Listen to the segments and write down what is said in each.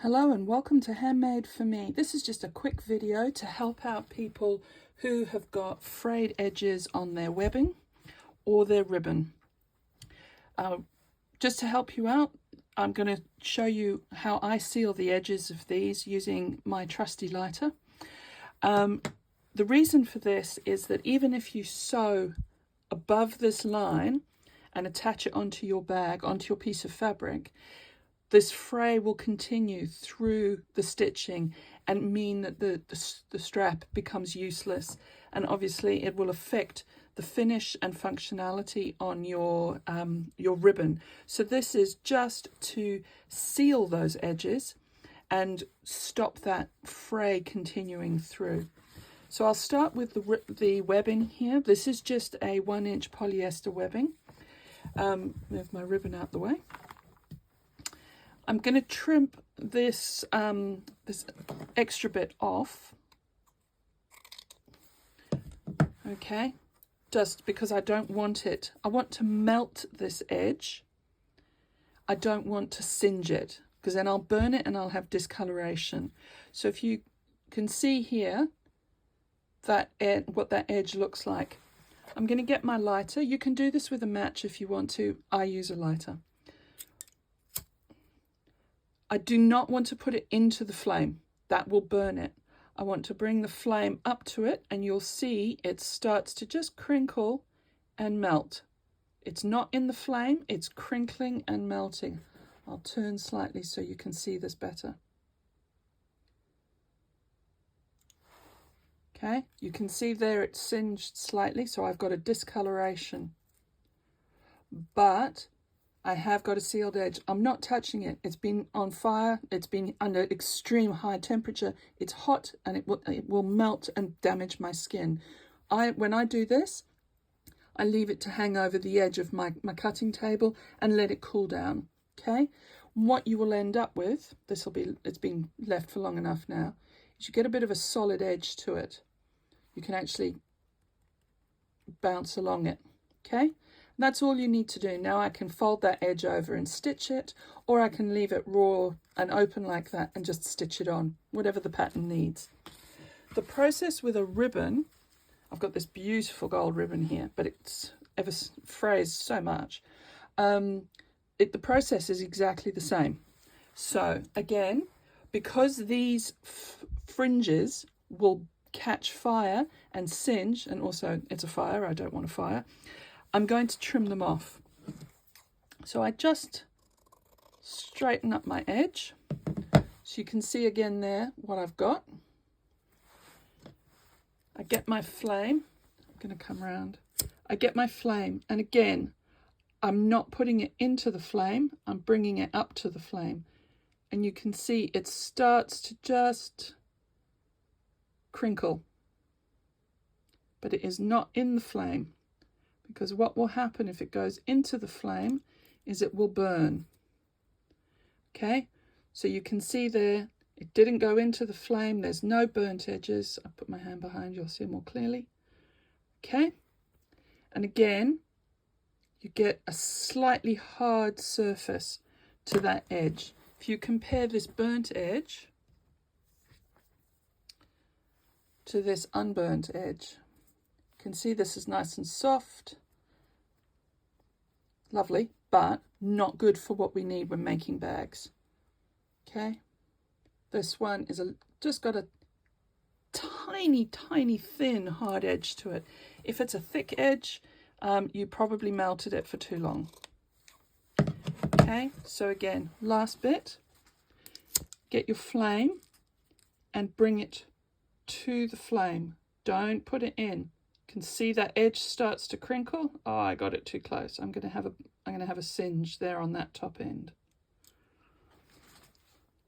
Hello and welcome to Handmade for Me. This is just a quick video to help out people who have got frayed edges on their webbing or their ribbon. Just to help you out, I'm going to show you how I seal the edges of these using my trusty lighter. The reason for this is that even if you sew above this line and attach it onto your bag, onto your piece of fabric, this fray will continue through the stitching and mean that the strap becomes useless, and obviously it will affect the finish and functionality on your ribbon. So this is just to seal those edges and stop that fray continuing through. So I'll start with the webbing here. This is just a 1-inch polyester webbing. Move my ribbon out the way. I'm going to trim this this extra bit off, okay, just because I don't want it. I want to melt this edge. I don't want to singe it, because then I'll burn it and I'll have discoloration. So if you can see here what that edge looks like, I'm going to get my lighter. You can do this with a match if you want to. I use a lighter. I do not want to put it into the flame. That will burn it. I want to bring the flame up to it, and you'll see it starts to just crinkle and melt. It's not in the flame, it's crinkling and melting. I'll turn slightly so you can see this better. Okay, you can see there it's singed slightly, so I've got a discoloration. But I have got a sealed edge. I'm not touching it. It's been on fire. It's been under extreme high temperature. It's hot and it will melt and damage my skin. When I do this, I leave it to hang over the edge of my cutting table and let it cool down. Okay? What you will end up with, it's been left for long enough now, is you get a bit of a solid edge to it. You can actually bounce along it. Okay? That's all you need to do. Now I can fold that edge over and stitch it, or I can leave it raw and open like that and just stitch it on, whatever the pattern needs. The process with a ribbon, I've got this beautiful gold ribbon here, but it's ever frays so much. The process is exactly the same. So again, because these fringes will catch fire and singe, and also it's a fire, I don't want a fire, I'm going to trim them off. So I just straighten up my edge. So you can see again there what I've got. I get my flame. I'm going to come around. I get my flame, and again, I'm not putting it into the flame. I'm bringing it up to the flame. And you can see it starts to just crinkle. But it is not in the flame. Because what will happen if it goes into the flame is it will burn. Okay, so you can see there, it didn't go into the flame. There's no burnt edges. I'll put my hand behind, you'll see more clearly. Okay, and again, you get a slightly hard surface to that edge. If you compare this burnt edge to this unburnt edge, you can see this is nice and soft. Lovely, but not good for what we need when making bags. Okay, this one is just got a tiny thin hard edge to it. If it's a thick edge, you probably melted it for too long. Okay, so again, last bit, get your flame and bring it to the flame. Don't put it in. Can see that edge starts to crinkle. Oh, I got it too close. I'm going to have a singe there on that top end.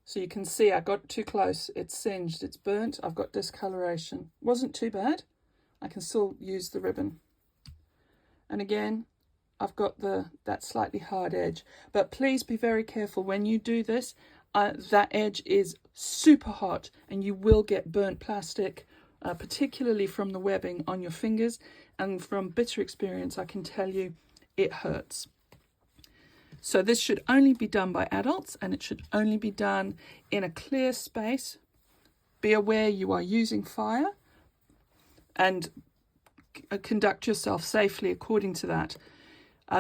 So you can see I got too close. It's singed, it's burnt. I've got discoloration. Wasn't too bad. I can still use the ribbon. And again, I've got that slightly hard edge. But please be very careful when you do this. That edge is super hot and you will get burnt plastic, particularly from the webbing on your fingers, and from bitter experience I can tell you it hurts. So this should only be done by adults, and it should only be done in a clear space. Be aware you are using fire, and conduct yourself safely according to that.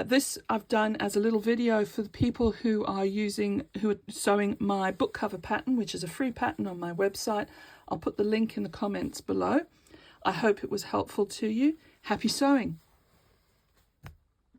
This I've done as a little video for the people who are sewing my book cover pattern, which is a free pattern on my website. I'll put the link in the comments below. I hope it was helpful to you. Happy sewing!